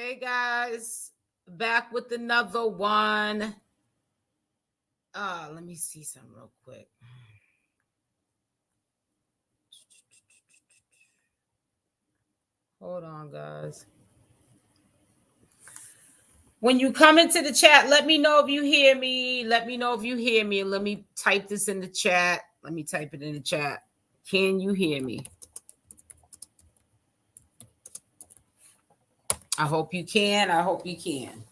Hey guys, back with another one. Let me see something real quick. Hold on, guys. When you come into the chat, let me know if you hear me. Let me know if you hear me. Let me type this in the chat. Let me type it in the chat. Can you hear me? I hope you can. I hope you can.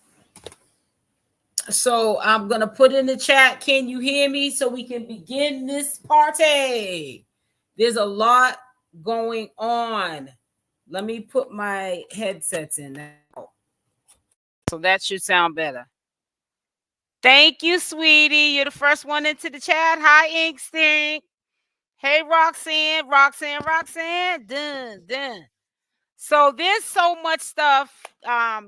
So I'm going to put in the chat, can you hear me? So we can begin this party. There's a lot going on. Let me put my headsets in now. So that should sound better. Thank you, sweetie. You're the first one into the chat. Hi, Instinct. Hey, Roxanne. Done. So there's so much stuff.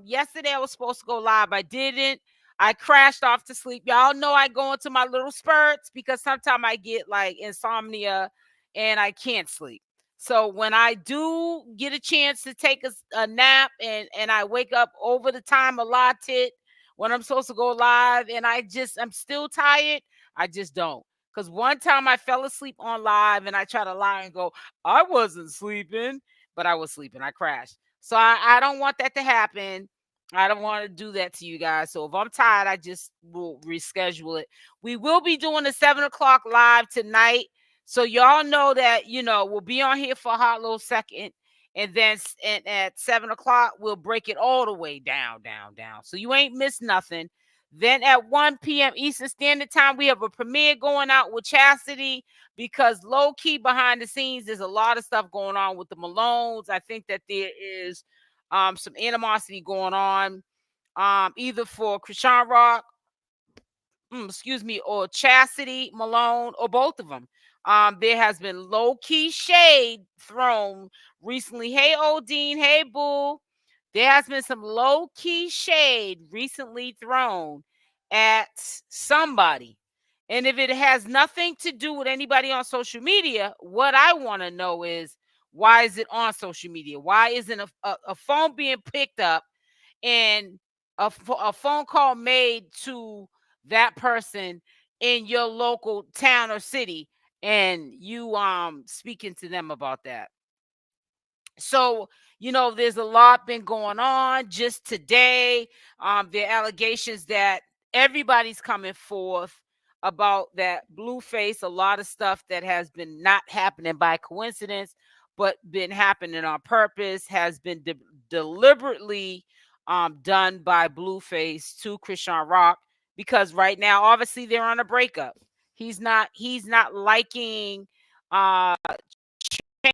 Yesterday I was supposed to go live. I didn't. I crashed off to sleep. Y'all know I go into my little spurts because sometimes I get like insomnia and I can't sleep. So when I do get a chance to take a nap and I wake up over the time allotted when I'm supposed to go live and I'm still tired, I just don't. Because one time I fell asleep on live and I try to lie and go, I wasn't sleeping, but I was sleeping. I crashed. So I don't want that to happen. I don't want to do that to you guys. So if I'm tired, I just will reschedule it. We will be doing a 7 o'clock live tonight. So y'all know that, we'll be on here for a hot little second. And then at 7 o'clock, we'll break it all the way down. So you ain't missed nothing. Then at 1 p.m. Eastern Standard Time, we have a premiere going out with Chassity because low-key behind the scenes, there's a lot of stuff going on with the Malones. I think that there is some animosity going on either for ChriseanRock, or Chassity, Malone, or both of them. There has been low-key shade thrown recently. Hey, Odine. Hey, Boo. There has been some low-key shade recently thrown at somebody. And if it has nothing to do with anybody on social media, what I want to know is, why is it on social media? Why isn't a phone being picked up and a phone call made to that person in your local town or city and you speaking to them about that? So, there's a lot been going on just today. There are allegations that everybody's coming forth about that Blueface, a lot of stuff that has been not happening by coincidence, but been happening on purpose, has been deliberately done by Blueface to ChriseanRock, because right now, obviously, they're on a breakup. He's not liking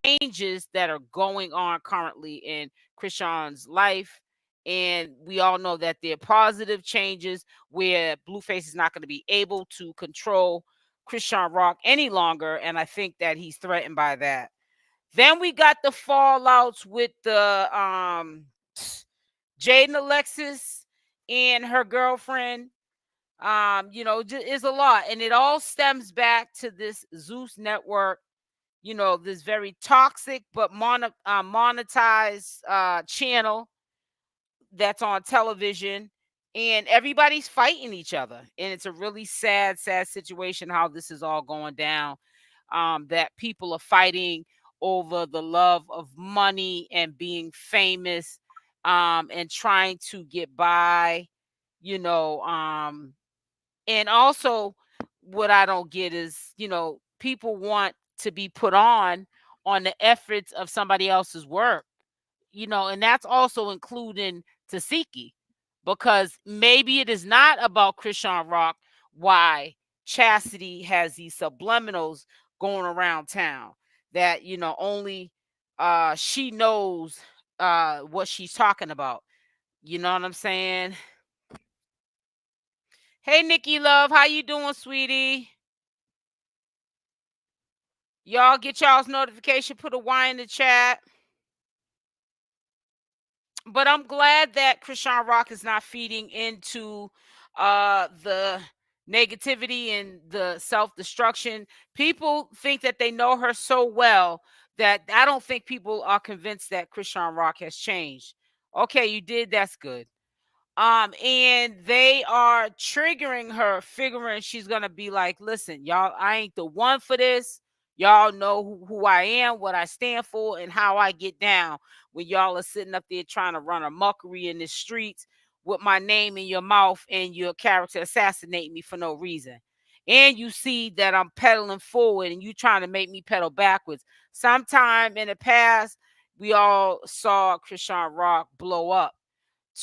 changes that are going on currently in Chrisean's life. And we all know that they're positive changes where Blueface is not going to be able to control ChriseanRock any longer. And I think that he's threatened by that. Then we got the fallouts with the Jaidyn Alexis and her girlfriend. Is a lot. And it all stems back to this Zeus network, this very toxic but monetized channel that's on television, and everybody's fighting each other. And it's a really sad situation how this is all going down, that people are fighting over the love of money and being famous, and trying to get by, and also what I don't get is, people want to be put on the efforts of somebody else's work, and that's also including Tasiki, because maybe it is not about ChriseanRock why Chassity has these subliminals going around town that, only she knows what she's talking about. You know what I'm saying? Hey, Nikki Love, how you doing, sweetie? Y'all get y'all's notification, put a Y in the chat. But I'm glad that ChriseanRock is not feeding into the negativity and the self-destruction. People think that they know her so well that I don't think people are convinced that ChriseanRock has changed. Okay, you did. That's good. And they are triggering her, figuring she's gonna be like, listen, y'all, I ain't the one for this. Y'all know who I am, what I stand for, and how I get down when y'all are sitting up there trying to run a muckery in the streets with my name in your mouth and your character assassinate me for no reason. And you see that I'm pedaling forward and you trying to make me pedal backwards. Sometime in the past, we all saw Chrisean Rock blow up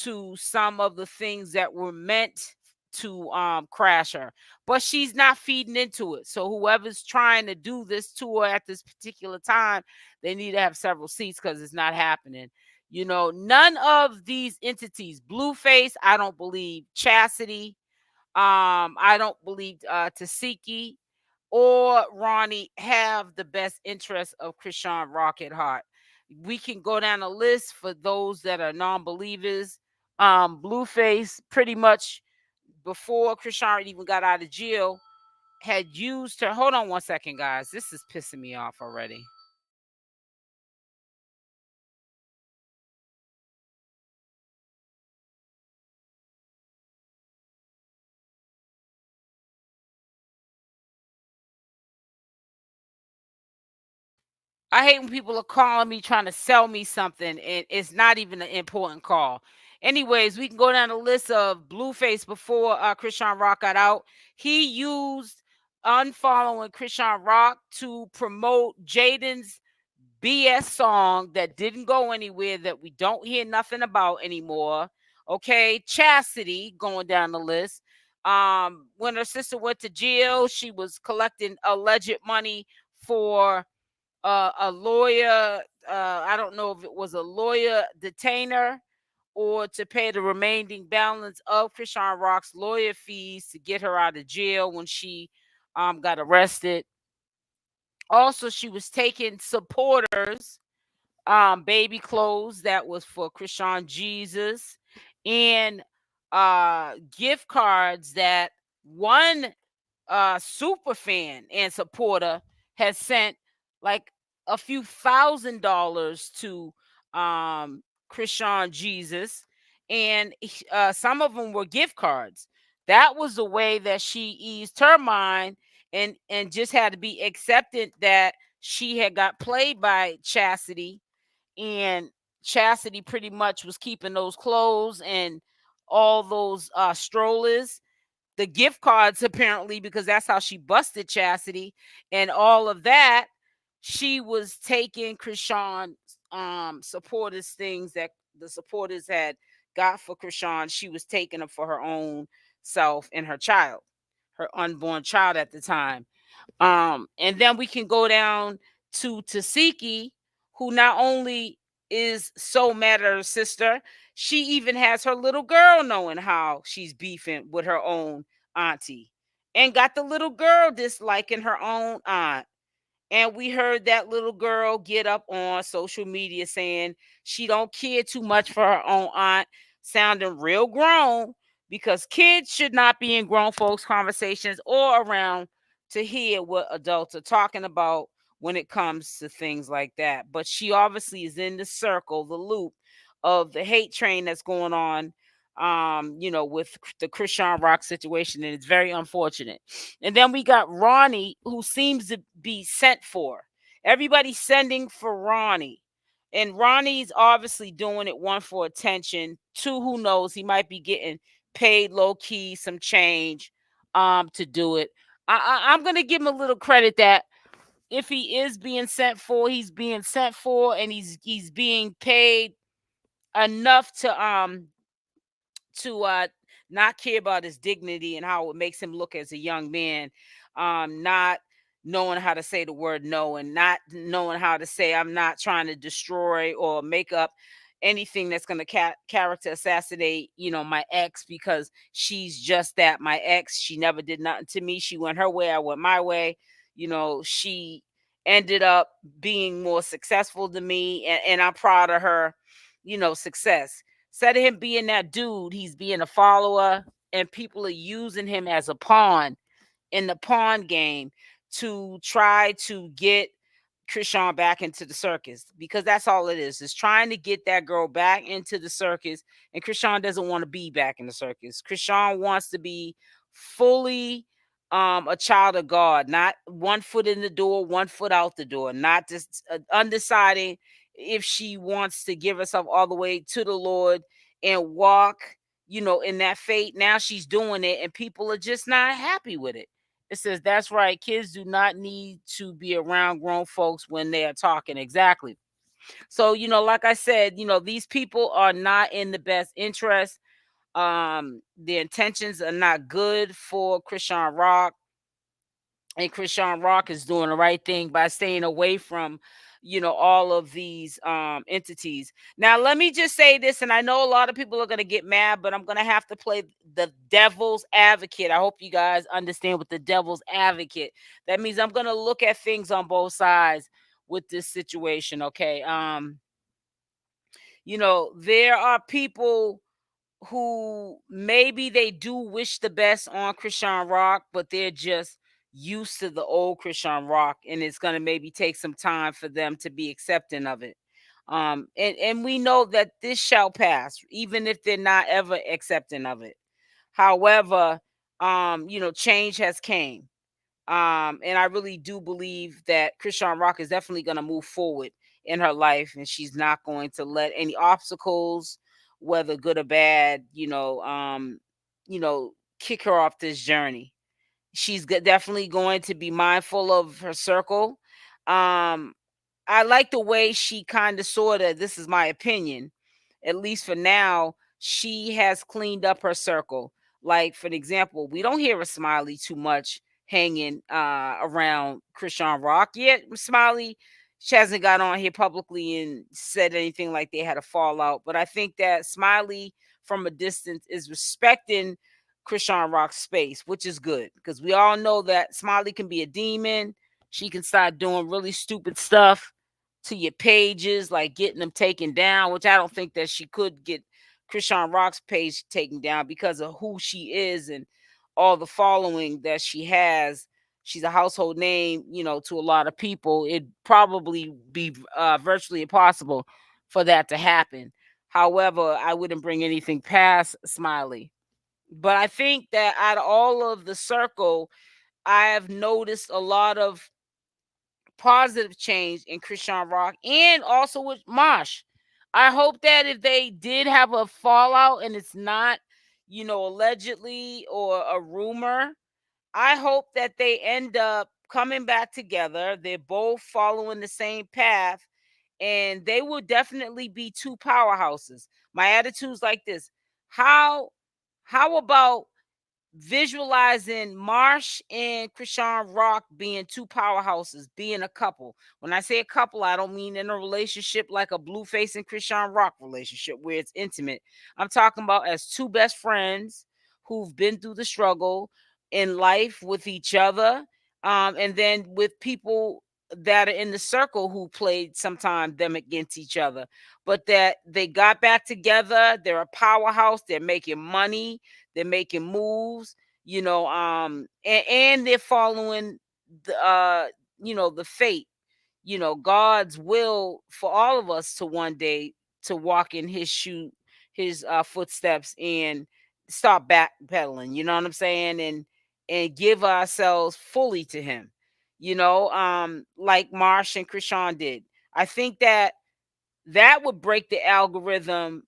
to some of the things that were meant to crash her, but she's not feeding into it. So whoever's trying to do this to her at this particular time, they need to have several seats because it's not happening. You know, none of these entities, Blueface, I don't believe, Chassity, I don't believe Tasiki or Ronnie have the best interest of Chrisean Rock at heart. We can go down a list for those that are non-believers. Blueface pretty much before Chrisean even got out of jail had used her. Hold on one second, guys. This is pissing me off already. I hate when people are calling me trying to sell me something and it's not even an important call. Anyways, we can go down the list of Blueface before Chrisean Rock got out. He used unfollowing Chrisean Rock to promote Jaidyn's BS song that didn't go anywhere, that we don't hear nothing about anymore. Okay, Chassity going down the list. When her sister went to jail, she was collecting alleged money for a lawyer. I don't know if it was a lawyer detainer or to pay the remaining balance of Chrisean Rock's lawyer fees to get her out of jail when she got arrested. Also, she was taking supporters baby clothes that was for 𝗓𝗘𝗫𝗧 and gift cards that one super fan and supporter has sent like a few $1,000s to 𝗓𝗘𝗫𝗧, and some of them were gift cards. That was the way that she eased her mind and just had to be accepted that she had got played by Chassity, and Chassity pretty much was keeping those clothes and all those strollers, the gift cards apparently, because that's how she busted Chassity and all of that. She was taking Chrisean supporters things that the supporters had got for Chrisean. She was taking them for her own self and her child, her unborn child at the time. And then we can go down to Tasiki, who not only is so mad at her sister, she even has her little girl knowing how she's beefing with her own auntie and got the little girl disliking her own aunt. And we heard that little girl get up on social media saying she don't care too much for her own aunt, sounding real grown, because kids should not be in grown folks conversations or around to hear what adults are talking about when it comes to things like that. But she obviously is in the circle, the loop of the hate train that's going on, with the Chrisean Rock situation, and it's very unfortunate. And then we got Ronnie, who seems to be sent for. Everybody's sending for Ronnie. And Ronnie's obviously doing it, one, for attention, two, who knows, he might be getting paid low key some change to do it. I'm gonna give him a little credit that if he is being sent for, he's being sent for, and he's being paid enough to not care about his dignity and how it makes him look as a young man, not knowing how to say the word no, and not knowing how to say I'm not trying to destroy or make up anything that's going to character assassinate, my ex, because she's just that, my ex. She never did nothing to me. She went her way, I went my way. She ended up being more successful than me, and I'm proud of her, success. Instead of him being that dude, he's being a follower, and people are using him as a pawn in the pawn game to try to get Chrisean back into the circus, because that's all it is trying to get that girl back into the circus. And Chrisean doesn't want to be back in the circus. Chrisean wants to be fully a child of God, not one foot in the door, one foot out the door, not just undeciding if she wants to give herself all the way to the Lord and walk, in that faith. Now she's doing it and people are just not happy with it. It says, that's right. Kids do not need to be around grown folks when they are talking. Exactly. So, like I said, these people are not in the best interest. The intentions are not good for ChriseanRock. And ChriseanRock is doing the right thing by staying away from, all of these entities. Now, let me just say this, and I know a lot of people are going to get mad, but I'm going to have to play the devil's advocate. I hope you guys understand what the devil's advocate. That means I'm going to look at things on both sides with this situation, okay? There are people who maybe they do wish the best on ChriseanRock, but they're just used to the old ChriseanRock, and it's going to maybe take some time for them to be accepting of it. And we know that this shall pass, even if they're not ever accepting of it. However, change has came. And I really do believe that ChriseanRock is definitely going to move forward in her life, and she's not going to let any obstacles, whether good or bad, kick her off this journey. She's definitely going to be mindful of her circle. Um, I like the way she kind of sort of, this is my opinion, at least for now, she has cleaned up her circle. Like, for example, we don't hear a Smiley too much hanging around ChriseanRock yet. Smiley, she hasn't got on here publicly and said anything like they had a fallout. But I think that Smiley from a distance is respecting ChriseanRock's space, which is good, because we all know that Smiley can be a demon. She can start doing really stupid stuff to your pages, like getting them taken down, which I don't think that she could get ChriseanRock's page taken down because of who she is and all the following that she has. She's a household name, to a lot of people. It'd probably be virtually impossible for that to happen. However, I wouldn't bring anything past Smiley. But I think that out of all of the circle, I have noticed a lot of positive change in ChriseanRock and also with Mosh. I hope that if they did have a fallout and it's not, allegedly or a rumor, I hope that they end up coming back together. They're both following the same path, and they will definitely be two powerhouses. My attitude's like this. How about visualizing Marsh and ChriseanRock being two powerhouses, being a couple? When I say a couple, I don't mean in a relationship like a Blueface and ChriseanRock relationship where it's intimate. I'm talking about as two best friends who've been through the struggle in life with each other, and then with people that are in the circle who played sometimes them against each other, but that they got back together. They're a powerhouse. They're making money. They're making moves, and they're following the fate, God's will for all of us to one day to walk in his footsteps and stop backpedaling, you know what I'm saying? And give ourselves fully to him, like Marsh and Chrisean did. I think that would break the algorithm,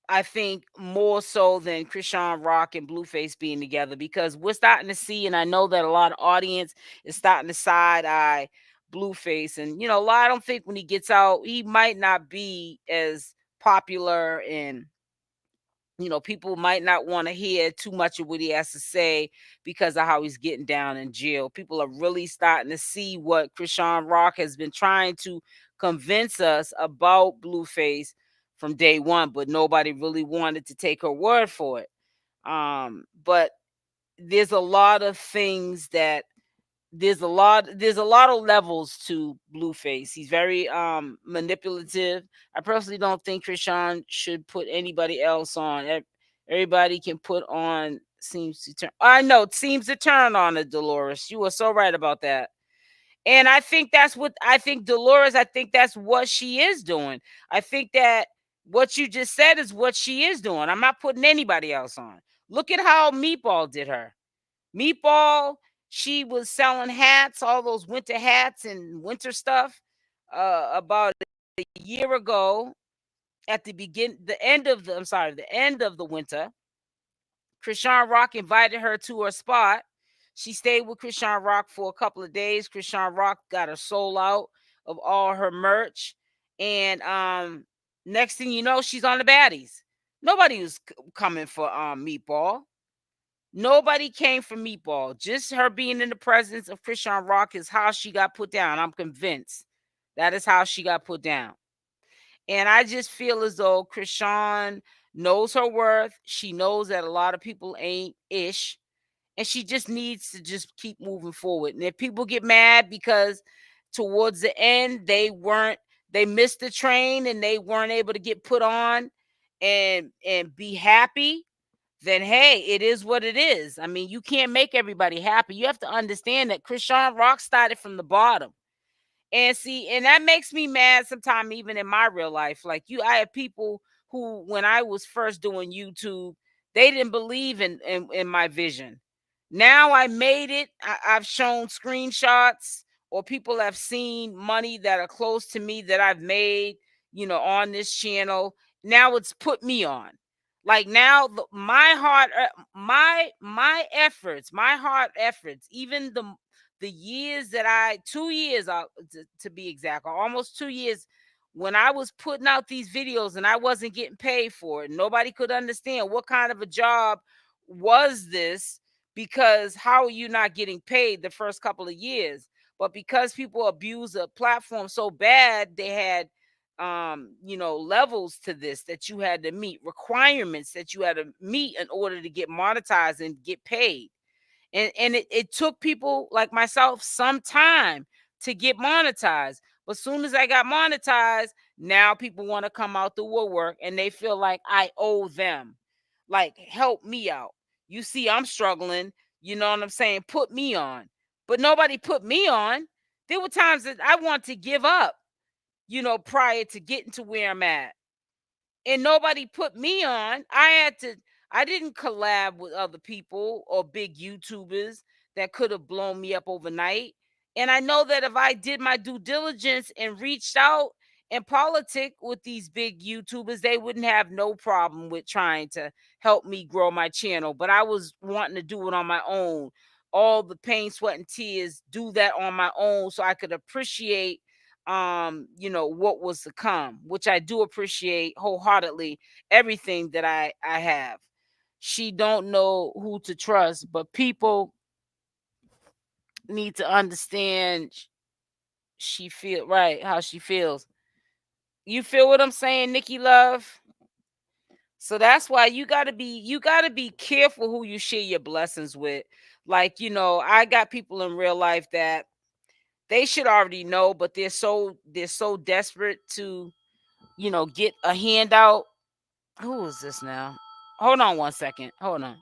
I think, more so than ChriseanRock and Blueface being together, because we're starting to see, and I know that a lot of audience is starting to side eye Blueface. And, I don't think when he gets out, he might not be as popular, and, people might not want to hear too much of what he has to say because of how he's getting down in jail. People are really starting to see what ChriseanRock has been trying to convince us about Blueface from day one, but nobody really wanted to take her word for it. But there's a lot of things that there's a lot of levels to Blueface. He's very manipulative. I personally don't think Chrisean should put anybody else on. Everybody can put on seems to turn. I know it seems to turn on a Dolores. You were so right about that. And I think that's what I think Dolores, I think that's what she is doing. I think that what you just said is what she is doing. I'm not putting anybody else on. Look at how Meatball did her. Meatball, she was selling hats, all those winter hats and winter stuff, about a year ago at the end of the winter. ChriseanRock invited her to her spot. She stayed with ChriseanRock for a couple of days. ChriseanRock got her sold out of all her merch. And next thing you know, she's on the baddies. Nobody was coming for Meatball. Nobody came for Meatball. Just her being in the presence of ChriseanRock is how she got put down. I'm convinced that is how she got put down. And I just feel as though Chrisean knows her worth. She knows that a lot of people ain't ish. And she just needs to just keep moving forward. And if people get mad because towards the end they missed the train and they weren't able to get put on and be happy, then hey, it is what it is. I mean, you can't make everybody happy. You have to understand that ChriseanRock started from the bottom. And see, and that makes me mad sometimes, even in my real life. Like I have people who, when I was first doing YouTube, they didn't believe in my vision. Now I made it. I've shown screenshots, or people have seen money that are close to me that I've made, on this channel. Now it's put me on. Like now, my hard, my hard efforts, even the years that 2 years to be exact, or almost 2 years, when I was putting out these videos and I wasn't getting paid for it. Nobody could understand what kind of a job was this, because how are you not getting paid the first couple of years? But because people abuse a platform so bad, they had levels to this that you had to meet, requirements that you had to meet in order to get monetized and get paid. And it took people like myself some time to get monetized. But soon as I got monetized, now people want to come out the woodwork and they feel like I owe them. Like, help me out. You see, I'm struggling. You know what I'm saying? Put me on. But nobody put me on. There were times that I want to give up, prior to getting to where I'm at. And nobody put me on. I didn't collab with other people or big YouTubers that could have blown me up overnight. And I know that if I did my due diligence and reached out and politic with these big YouTubers, they wouldn't have no problem with trying to help me grow my channel. But I was wanting to do it on my own. All the pain, sweat, and tears, do that on my own so I could appreciate what was to come, which I do appreciate wholeheartedly, everything that I have. She don't know who to trust, but people need to understand she feel right how she feels. You feel what I'm saying, Nikki Love? So that's why you gotta be careful who you share your blessings with. Like, I got people in real life that they should already know, but they're so desperate to get a handout. Who is this now? Hold on one second. Hold on.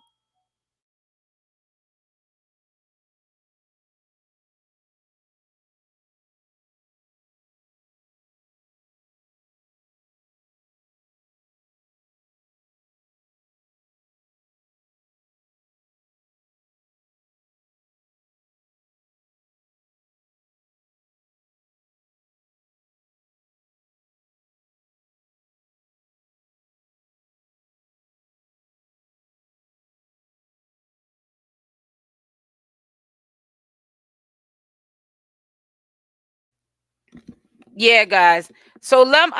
Yeah, guys. So I'm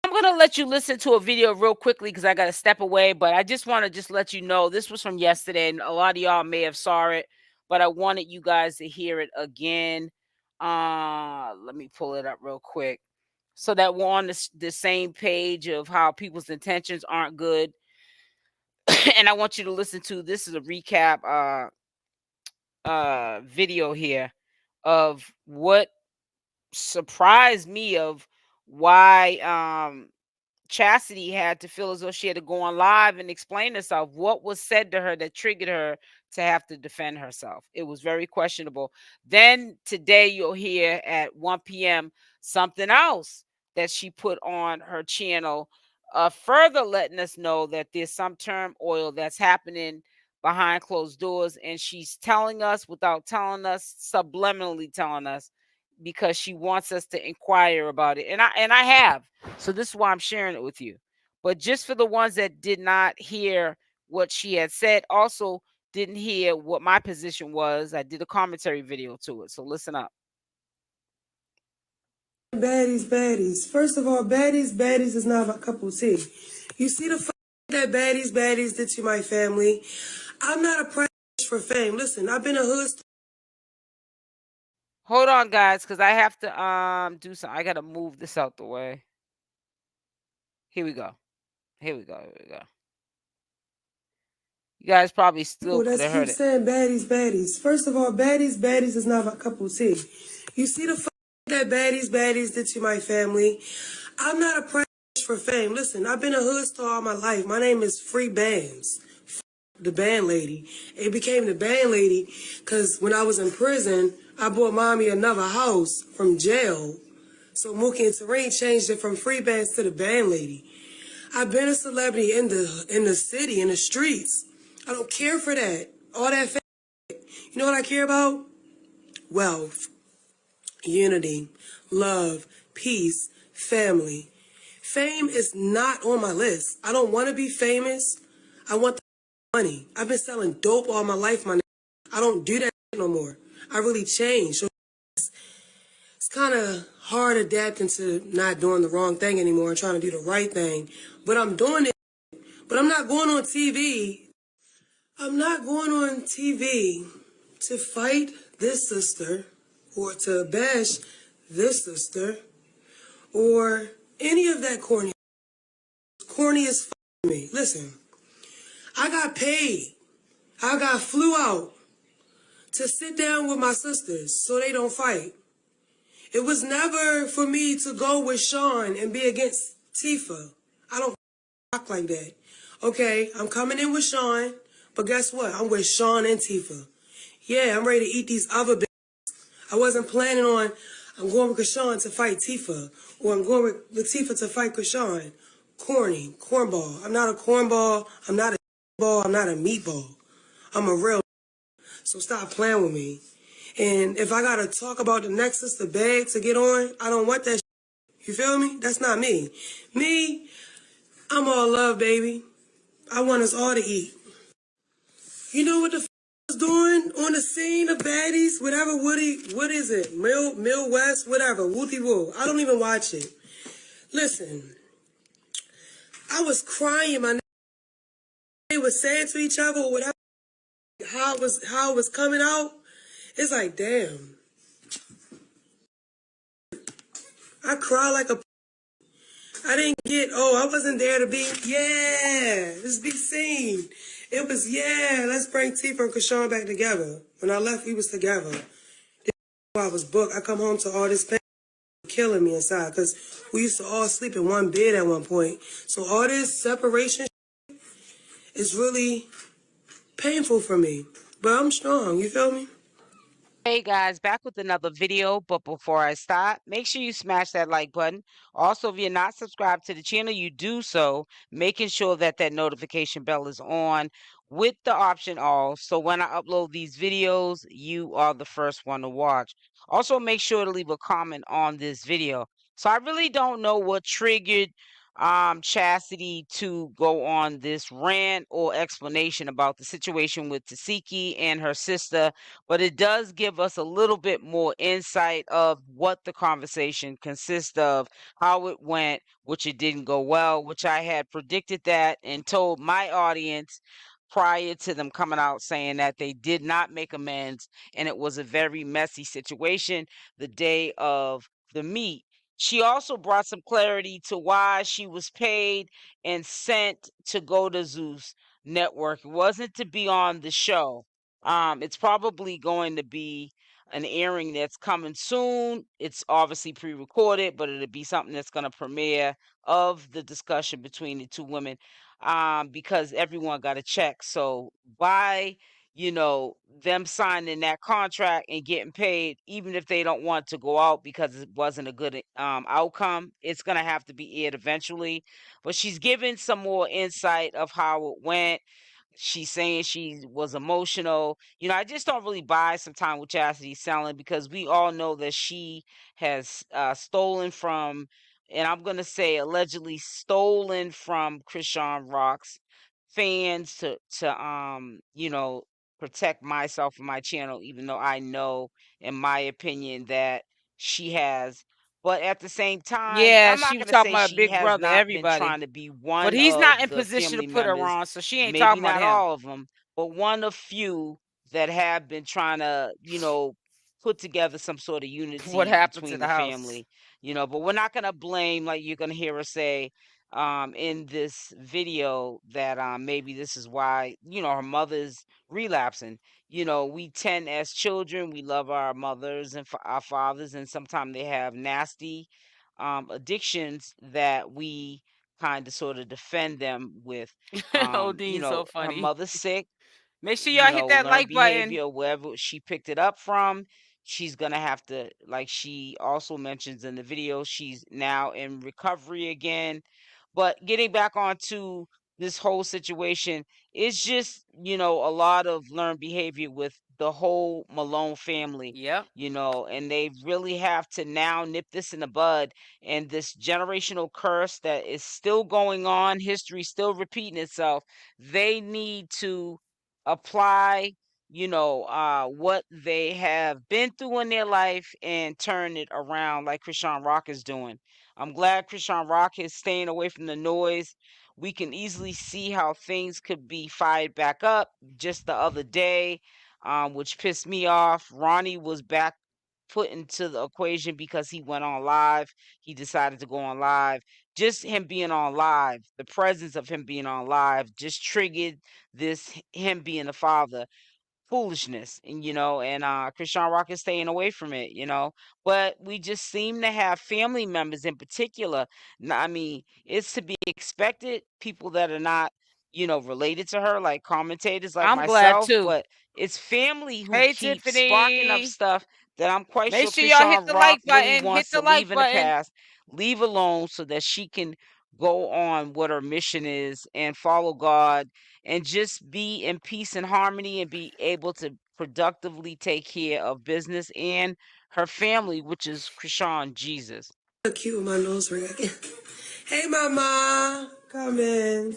gonna let you listen to a video real quickly because I gotta step away. But I just want to just let you know this was from yesterday, and a lot of y'all may have saw it, but I wanted you guys to hear it again. Let me pull it up real quick so that we're on the same page of how people's intentions aren't good. And I want you to listen to this is a recap video here of what surprised me, of why Chassity had to feel as though she had to go on live and explain herself. What was said to her that triggered her to have to defend herself. It was very questionable. Then today you'll hear at 1 p.m. something else that she put on her channel, further letting us know that there's some turmoil that's happening behind closed doors, and she's telling us without telling us, subliminally telling us, because she wants us to inquire about it. And I have. So this is why I'm sharing it with you. But just for the ones that did not hear what she had said, also didn't hear what my position was, I did a commentary video to it. So listen up. Baddies. First of all, baddies is not my cup of tea. You see the that baddies did to my family. I'm not a price for fame. Listen, I've been a hood. Hold on, guys, because I have to do something. I gotta move this out the way. Here we go. Here we go. You guys probably still could have heard it. Saying baddies. First of all, baddies is not my cup of tea. You see the that baddies did to my family. I'm not a price for fame. Listen, I've been a hood star all my life. My name is Free Bands. The band lady. It became the band lady because when I was in prison, I bought mommy another house from jail. So Mookie and Terrain changed it from Free Bands to the band lady. I've been a celebrity in the city, in the streets. I don't care for that. All that you know what I care about? Wealth, unity, love, peace, family. Fame is not on my list. I don't want to be famous. I want the money. I've been selling dope all my life, my nigga. I don't do that no more. I really changed. So it's kind of hard adapting to not doing the wrong thing anymore and trying to do the right thing. But I'm doing it. But I'm not going on TV. I'm not going on TV to fight this sister or to bash this sister or any of that corny. Corny as me. Listen, I got paid. I got flew out to sit down with my sisters so they don't fight. It was never for me to go with Sean and be against Tifa. I don't rock like that. Okay, I'm coming in with Sean, but guess what? I'm with Sean and Tifa. Yeah, I'm ready to eat these other bitches. I wasn't planning on, I'm going with Chrisean to fight Tifa, or I'm going with Latifah to fight Chrisean. Corny, cornball. I'm not a cornball. I'm not a ball. I'm not a meatball. I'm a real. So stop playing with me. And if I gotta talk about the next sister bag to get on, I don't want that. You feel me? That's not me. Me, I'm all love, baby. I want us all to eat. You know what the is doing on the scene of baddies? Whatever, what is it? Mill West, whatever, Wooty Woo. I don't even watch it. Listen, I was crying, my they were saying to each other, whatever, how it was coming out. It's like, damn. I cry like a. I didn't get. Oh, I wasn't there to be. Yeah, this big scene. It was Let's bring Tifa and Chrisean back together. When I left, we was together. I was booked. I come home to all this pain killing me inside because we used to all sleep in one bed at one point. So all this separation is really painful for me. But I'm strong. You feel me? Hey guys, back with another video, but before I start, make sure you smash that like button. Also, if you're not subscribed to the channel, you do so, making sure that that notification bell is on with the option all, so when I upload these videos, you are the first one to watch. Also, make sure to leave a comment on this video. So I really don't know what triggered Chassity to go on this rant or explanation about the situation with Tasiki and her sister, but it does give us a little bit more insight of what the conversation consists of, how it went, which it didn't go well, which I had predicted that and told my audience prior to them coming out saying that they did not make amends and it was a very messy situation the day of the meet. She also brought some clarity to why she was paid and sent to go to Zeus Network. It wasn't to be on the show. It's probably going to be an airing that's coming soon. It's obviously pre-recorded, but it'll be something that's going to premiere of the discussion between the two women, because everyone got a check. So why them signing that contract and getting paid, even if they don't want to go out because it wasn't a good outcome. It's going to have to be aired eventually. But she's given some more insight of how it went. She's saying she was emotional. I just don't really buy some time with Chassity selling, because we all know that she has stolen from, and I'm going to say allegedly stolen from Chrisean Rock's fans to protect myself and my channel, even though I know, in my opinion, that she has. But at the same time, Yeah, I'm not she was going to talking say about she Big has Brother, not been everybody. trying to be But one he's not of in the position to family put her members, on, so she ain't maybe talking about not him. all of them, but one of few that have been trying to put together some sort of What unity happened to between the the house? family. But we're not going to blame, like you're going to hear her say in this video, that maybe this is why her mother's relapsing. We tend, as children, we love our mothers and our fathers, and sometimes they have nasty addictions that we kind of sort of defend them with. Odin's so Her funny. mother's sick, Make sure y'all hit that learn like button. behavior, wherever she picked it up from. She's gonna have to, like she also mentions in the video, she's now in recovery again. But getting back onto this whole situation, it's just, a lot of learned behavior with the whole Malone family. Yep. And they really have to now nip this in the bud. And this generational curse that is still going on, history still repeating itself, they need to apply what they have been through in their life and turn it around, like Chrisean Rock is doing. I'm glad Chrisean Rock is staying away from the noise. We can easily see how things could be fired back up. Just the other day, which pissed me off, Ronnie was back put into the equation because he went on live. He decided to go on live. Just him being on live, the presence of him being on live just triggered this, him being the father foolishness. And Chrisean Rock is staying away from it. But we just seem to have family members in particular. I mean, it's to be expected, people that are not related to her, like commentators like I'm glad myself, too. but it's family who Hey keep sparking up Tiffany. stuff that I'm quite Make sure sure y'all hit Chrisean the Rock like really button. Hit wants the to like leave in the button. past, leave alone, so that she can go on what her mission is and follow God and just be in peace and harmony and be able to productively take care of business and her family, which is Chrisean Jesus. So cute with my nose ring. Hey, mama, come in.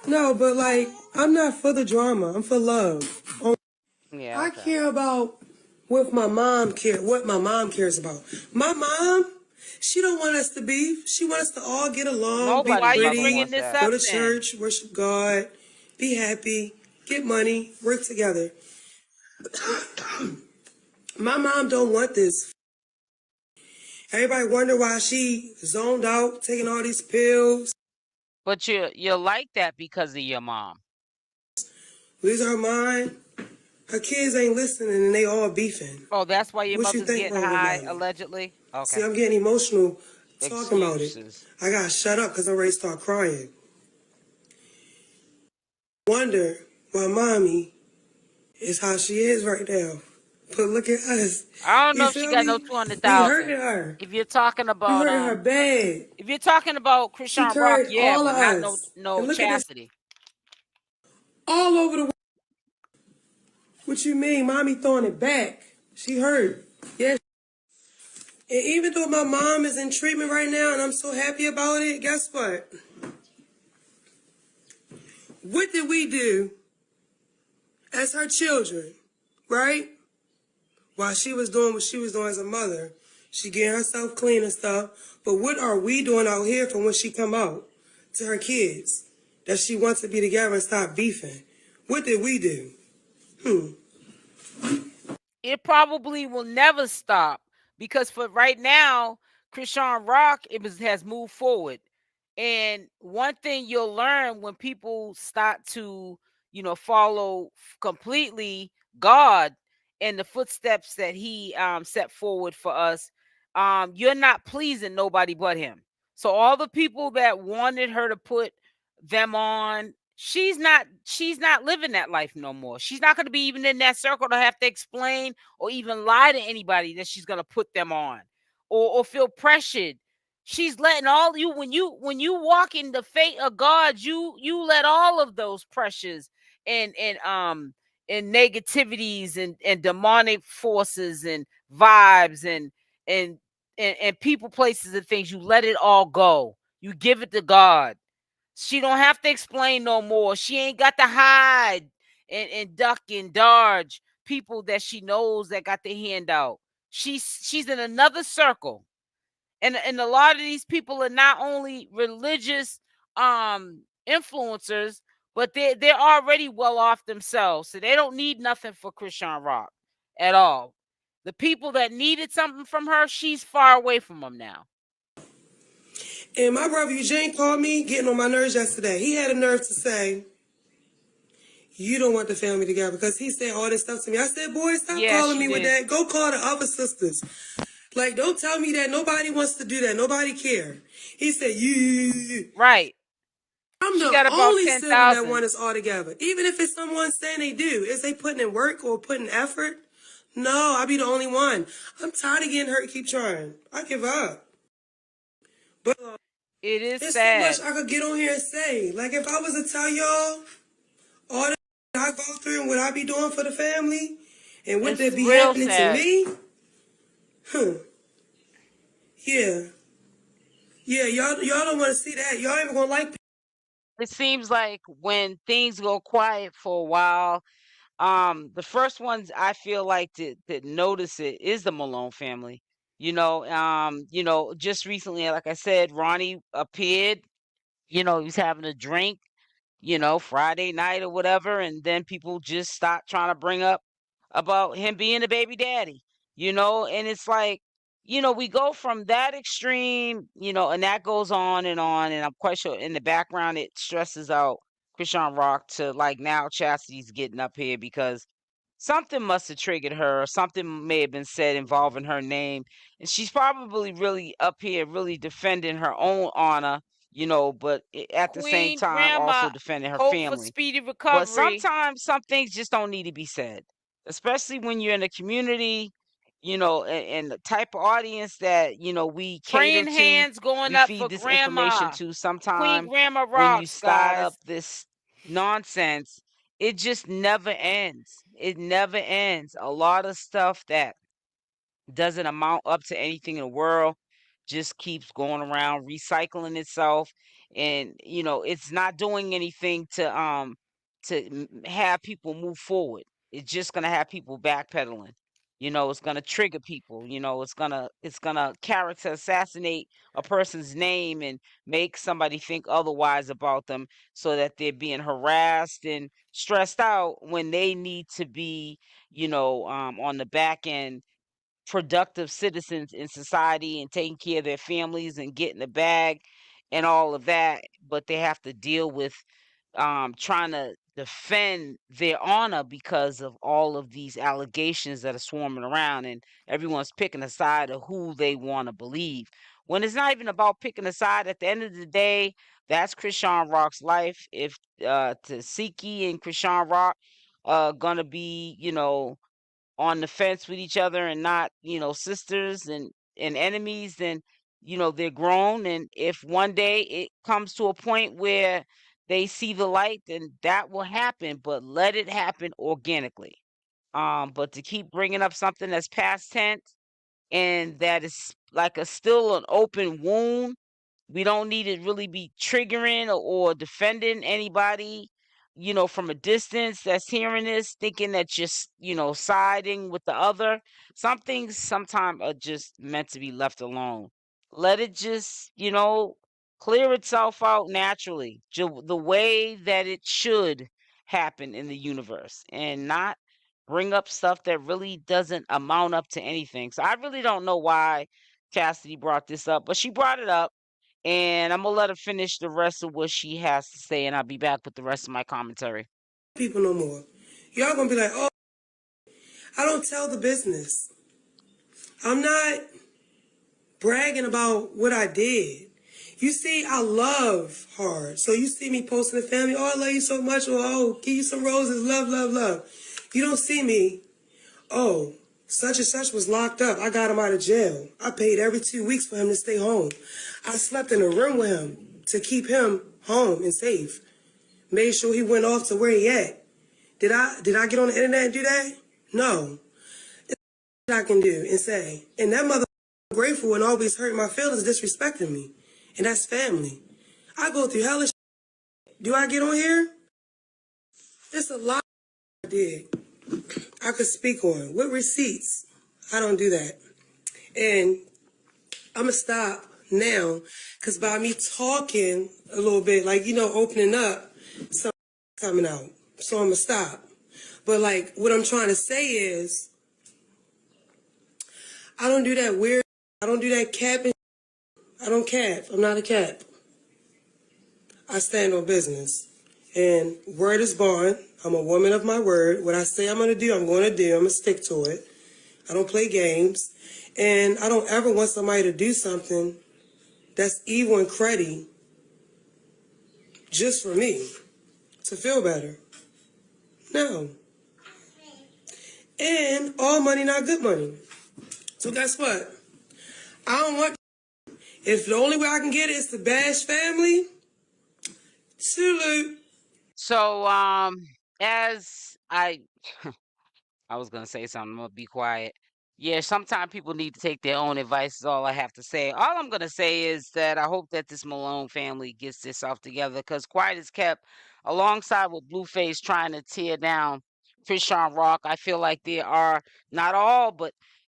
No, but like, I'm not for the drama. I'm for love. Yeah, I okay. care about what my mom cares about. My mom, she don't want us to beef. She wants us to all get along, be Why Nobody's you mother pretty, bringing wants this that. go up to then? church, worship God, be happy, get money, work together. My mom don't want this. Everybody wonder why she zoned out, taking all these pills. But you're like that because of your mom. Losing her mind. Her kids ain't listening and they all beefing. Oh, that's why your What you mother's think getting wrong with high, mommy? allegedly? See, Okay. I'm getting emotional talking about it. Excuses. I gotta shut up because I'm ready to start crying. Wonder why mommy is how she is right now. But look at us. I don't You know if she feel got no me? We 200,000. hurting her. If you're talking We about hurting her bad. if you're talking about She Chrisean Rock, carried yeah, all but of not us. no And look at this Chassity. all over the world. What you mean? Mommy throwing it back. She hurt. Yes. And even though my mom is in treatment right now and I'm so happy about it, guess what? What did we do as her children, right? While she was doing what she was doing as a mother, she getting herself clean and stuff. But what are we doing out here for when she come out to her kids that she wants to be together and stop beefing? What did we do? It probably will never stop because for right now, Chrisean Rock has moved forward. And one thing you'll learn when people start to, follow completely God and the footsteps that he set forward for us, you're not pleasing nobody but him. So all the people that wanted her to put them on, she's not living that life no more. She's not going to be even in that circle to have to explain or even lie to anybody that she's going to put them on or feel pressured. She's letting all you when you walk in the fate of God, you let all of those pressures and negativities and demonic forces and vibes and people, places, and things, you let it all go. You give it to God. She don't have to explain no more. She ain't got to hide and duck and dodge people that she knows that got their hand out. She's in another circle. And a lot of these people are not only religious influencers, but they're already well off themselves. So they don't need nothing for Chrisean Rock at all. The people that needed something from her, she's far away from them now. And my brother Eugene called me getting on my nerves yesterday. He had a nerve to say, you don't want the family together, because he said all this stuff to me. I said, boy, stop calling me with that. Go call the other sisters. Like, don't tell me that. Nobody wants to do that. Nobody care. He said, you. Right. I'm the only sibling that want us all together. Even if it's someone saying they do. Is they putting in work or putting effort? No, I be the only one. I'm tired of getting hurt. Keep trying. I give up. But it is there's sad. so much I could get on here and say. Like, if I was to tell y'all all the I go through and what I be doing for the family and what that be happening to me, yeah, y'all don't want to see that. Y'all ain't gonna like. It seems like when things go quiet for a while, the first ones I feel like to notice it is the Malone family. Just recently, like I said, Ronnie appeared. He was having a drink, Friday night or whatever, and then people just stopped trying to bring up about him being a baby daddy, and it's like, we go from that extreme, and that goes on, and I'm quite sure in the background it stresses out Chrisean Rock to, like, now Chassity's getting up here because something must have triggered her, or something may have been said involving her name, and she's probably really up here really defending her own honor, but at the same time also defending her hope family. for speedy But recovery. sometimes some things just don't need to be said, especially when you're in a community, and the type of audience that we cater Praying to, hands going we up feed for this information grandma. to. Queen Sometime Grandma when you rocks, start guys. up this nonsense, it just never ends. It never ends. A lot of stuff that doesn't amount up to anything in the world just keeps going around recycling itself, and it's not doing anything to have people move forward. It's just going to have people backpedaling. It's going to trigger people. It's going to character assassinate a person's name and make somebody think otherwise about them, so that they're being harassed and stressed out when they need to be on the back end productive citizens in society and taking care of their families and getting the bag and all of that, but they have to deal with trying to defend their honor because of all of these allegations that are swarming around, and everyone's picking a side of who they want to believe, when it's not even about picking a side. At the end of the day, that's Chrisean Rock's life. If Tasiki and Chrisean Rock gonna be on the fence with each other and not, sisters and enemies, then, they're grown. And if one day it comes to a point where they see the light, then that will happen, but let it happen organically. But to keep bringing up something that's past tense and that is like still an open wound, we don't need to really be triggering or defending anybody, from a distance that's hearing this, thinking that just, siding with the other. Some things sometimes are just meant to be left alone. Let it just, clear itself out naturally, the way that it should happen in the universe, and not bring up stuff that really doesn't amount up to anything. So I really don't know why Chassity brought this up, but she brought it up. And I'm going to let her finish the rest of what she has to say, and I'll be back with the rest of my commentary. People no more. Y'all gonna be like, oh, I don't tell the business. I'm not bragging about what I did. You see, I love hard. So you see me posting the family, oh, I love you so much, or oh, give you some roses, love, love, love. You don't see me, oh, such and such was locked up. I got him out of jail. I paid every 2 weeks for him to stay home. I slept in a room with him to keep him home and safe. Made sure he went off to where he at. Did I get on the internet and do that? No. It's I can do and say. And that mother grateful and always hurt my feelings, disrespecting me. And that's family. I go through hella shit. Do I get on here? It's a lot I did. I could speak on. With receipts. I don't do that. And I'm going to stop now. Because by me talking a little bit, like, opening up, something coming out. So I'm going to stop. But, like, what I'm trying to say is, I don't do that weird. I don't do that capping. I don't cap. I'm not a cap. I stand on business. And word is bond. I'm a woman of my word. What I say I'm going to do, I'm going to do. I'm going to stick to it. I don't play games. And I don't ever want somebody to do something that's evil and cruddy just for me to feel better. No. And all money, not good money. So guess what? I don't want. If the only way I can get it is to bash family, salute. So as I I was gonna say something, I'm gonna be quiet. Yeah, sometimes people need to take their own advice, is all I have to say. All I'm gonna say is that I hope that this Malone family gets this off together, because quiet is kept, alongside with Blueface trying to tear down Chrisean Rock. I feel like there are not all, but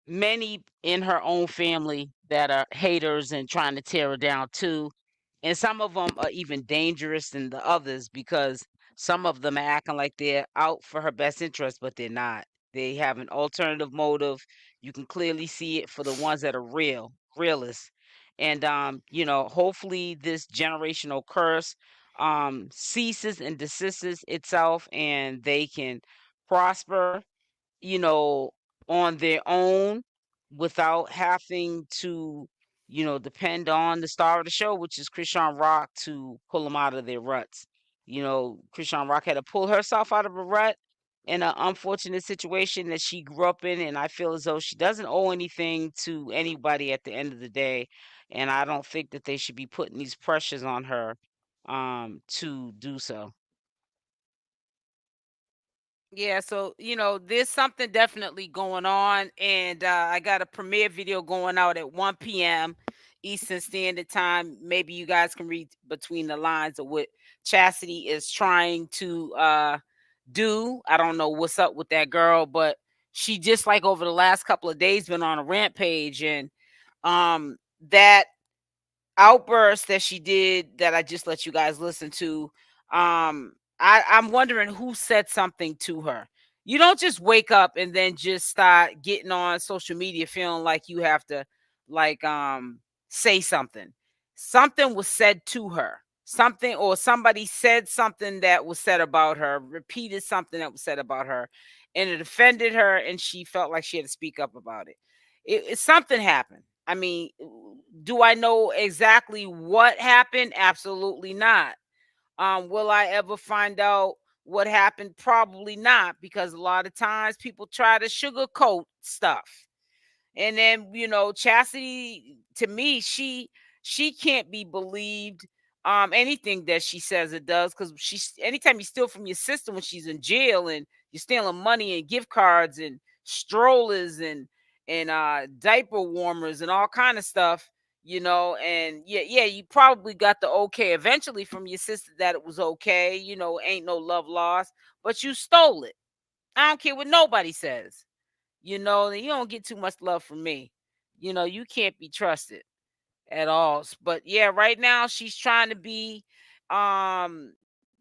many in her own family that are haters and trying to tear her down too. And some of them are even dangerous than the others, because some of them are acting like they're out for her best interest, but they're not. They have an alternative motive. You can clearly see it for the ones that are realists. And hopefully this generational curse ceases and desists itself, and they can prosper, you know, on their own, without having to, depend on the star of the show, which is Chrisean Rock, to pull them out of their ruts. Chrisean Rock had to pull herself out of a rut in an unfortunate situation that she grew up in, and I feel as though she doesn't owe anything to anybody at the end of the day, and I don't think that they should be putting these pressures on her to do so. Yeah, so there's something definitely going on, and I got a premiere video going out at 1 p.m. Eastern Standard Time. Maybe you guys can read between the lines of what Chassity is trying to do. I don't know what's up with that girl, but she just, like, over the last couple of days, been on a rampage, and that outburst that she did, that I just let you guys listen to, I'm wondering who said something to her. You don't just wake up and then just start getting on social media feeling like you have to, like, say something. Something was said to her. Something, or somebody said something that was said about her, repeated something that was said about her, and it offended her, and she felt like she had to speak up about it. Something happened. I mean, do I know exactly what happened? Absolutely not. Will I ever find out what happened? Probably not, because a lot of times people try to sugarcoat stuff. And then, Chassity, to me, she can't be believed. Anything that she says it does, because she's anytime you steal from your sister when she's in jail, and you're stealing money and gift cards and strollers and diaper warmers and all kind of stuff, and yeah, you probably got the okay eventually from your sister that it was okay, ain't no love lost, but you stole it. I don't care what nobody says. And you don't get too much love from me. You can't be trusted at all. But yeah, right now she's trying to be um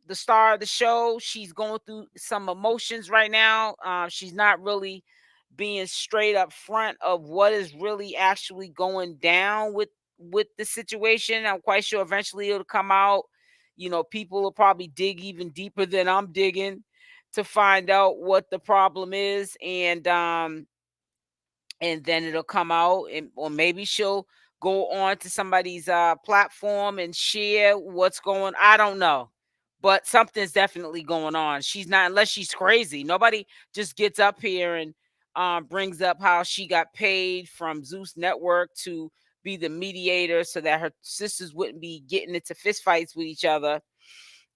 the star of the show. She's going through some emotions right now. She's not really being straight up front of what is really actually going down with the situation. I'm quite sure eventually it'll come out. People will probably dig even deeper than I'm digging to find out what the problem is, and then it'll come out, or maybe she'll go on to somebody's platform and share what's going. I don't know, but something's definitely going on. She's not, unless she's crazy. Nobody just gets up here and brings up how she got paid from Zeus Network to be the mediator so that her sisters wouldn't be getting into fistfights with each other.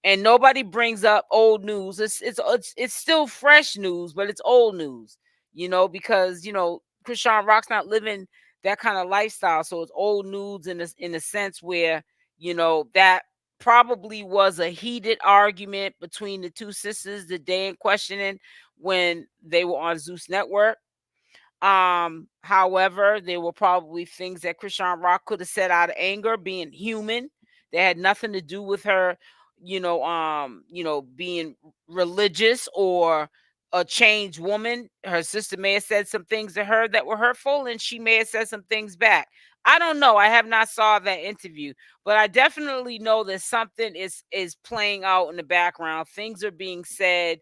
And nobody brings up old news. It's still fresh news, but it's old news, because Chrisean Rock's not living that kind of lifestyle. So it's old news in a sense where, that probably was a heated argument between the two sisters the day in questioning when they were on Zeus Network. However, there were probably things that Chrisean Rock could have said out of anger, being human. They had nothing to do with her, being religious or a changed woman. Her sister may have said some things to her that were hurtful, and she may have said some things back. I don't know. I have not saw that interview, but I definitely know that something is playing out in the background. Things are being said.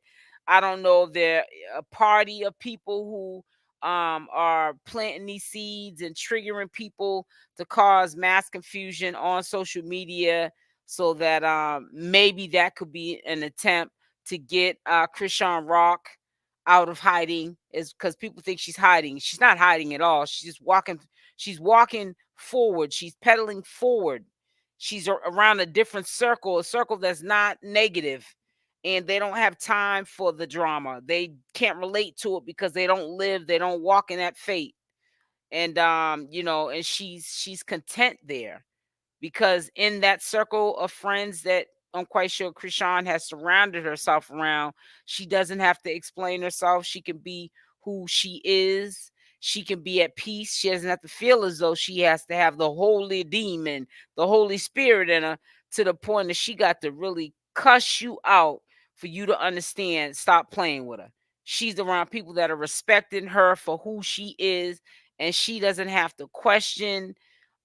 I don't know. They're a party of people who are planting these seeds and triggering people to cause mass confusion on social media, so that maybe that could be an attempt to get Chrisean Rock out of hiding, is because people think she's hiding. She's not hiding at all. She's walking forward. She's pedaling forward. She's around a different circle, a circle that's not negative, and they don't have time for the drama. They can't relate to it because they don't walk in that fate. And and she's content there, because in that circle of friends that I'm quite sure Chrisean has surrounded herself around, she doesn't have to explain herself. She can be who she is. She can be at peace. She doesn't have to feel as though she has to have the holy demon, the Holy Spirit in her, to the point that she got to really cuss you out for you to understand. Stop playing with her. She's around people that are respecting her for who she is, and she doesn't have to question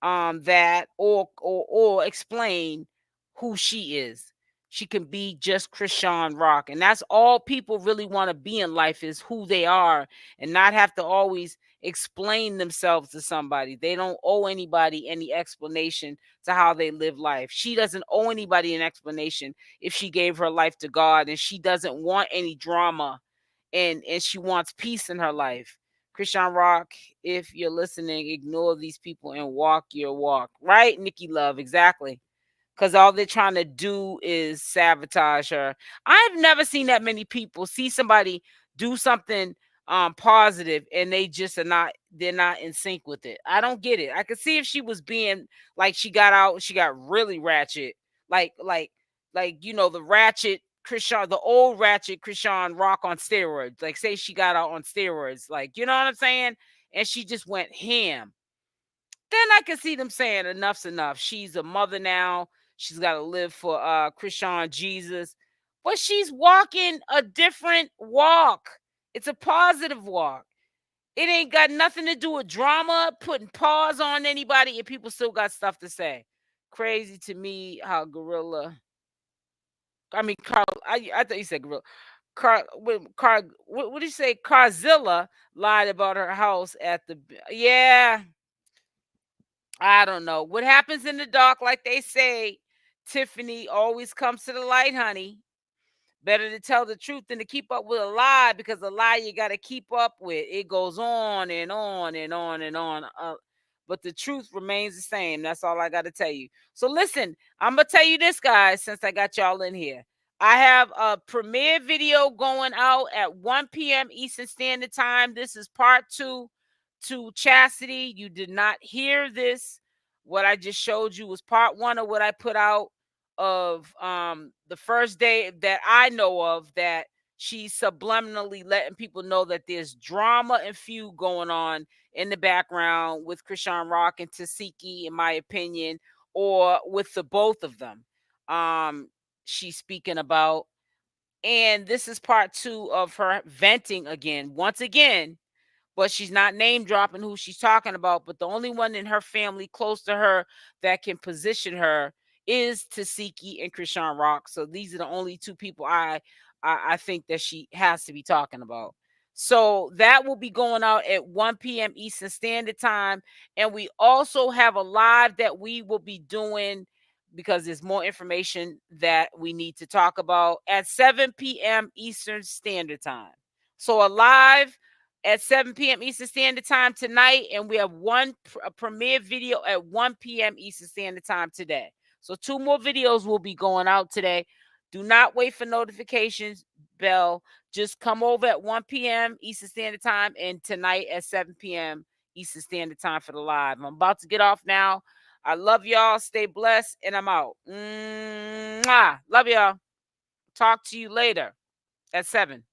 that or explain who she is. She can be just Chrisean Rock, and that's all people really want to be in life, is who they are, and not have to always explain themselves to somebody. They don't owe anybody any explanation to how they live life. She doesn't owe anybody an explanation if she gave her life to God, and she doesn't want any drama, and she wants peace in her life. Chrisean Rock, if you're listening, ignore these people and walk your walk. Right, Nikki Love? Exactly. Because all they're trying to do is sabotage her. I've never seen that many people see somebody do something positive, and they just they're not in sync with it. I don't get it. I could see if she was being like, she got out and she got really ratchet, like the ratchet Chrisean, the old ratchet Chrisean Rock on steroids. Like, say she got out on steroids, like, you know what I'm saying? And she just went ham. Then I can see them saying enough's enough. She's a mother now. She's got to live for 𝗪𝗛𝗓𝗪. But she's walking a different walk. It's a positive walk. It ain't got nothing to do with drama, putting pause on anybody, and people still got stuff to say. Crazy to me how I thought you said gorilla. What did you say? Carzilla lied about her house at the. Yeah, I don't know. What happens in the dark, like they say, Tiffany, always comes to the light, honey. Better to tell the truth than to keep up with a lie, because a lie you got to keep up with. It goes on and on and on and on. But the truth remains the same. That's all I got to tell you. So listen, I'm going to tell you this, guys, since I got y'all in here. I have a premiere video going out at 1 p.m. Eastern Standard Time. This is part 2 to Chassity. You did not hear this. What I just showed you was part 1 of what I put out of the first day that I know of, that she's subliminally letting people know that there's drama and feud going on in the background with Chrisean Rock and 𝗪𝗪𝗪, in my opinion, or with the both of them. She's speaking about, and this is part 2 of her venting again, once again, but she's not name dropping who she's talking about. But the only one in her family close to her that can position her is 𝗪𝗪𝗪 and Chrisean Rock. So these are the only 2 people I think that she has to be talking about. So that will be going out at 1 p.m. Eastern Standard Time. And we also have a live that we will be doing because there's more information that we need to talk about at 7 p.m. Eastern Standard Time. So a live at 7 p.m. Eastern Standard Time tonight, and we have a premiere video at 1 p.m. Eastern Standard Time today. So 2 more videos will be going out today. Do not wait for notifications bell. Just come over at 1 p.m. Eastern Standard Time and tonight at 7 p.m. Eastern Standard Time for the live. I'm about to get off now. I love y'all. Stay blessed, and I'm out. Mwah. Love y'all. Talk to you later at 7.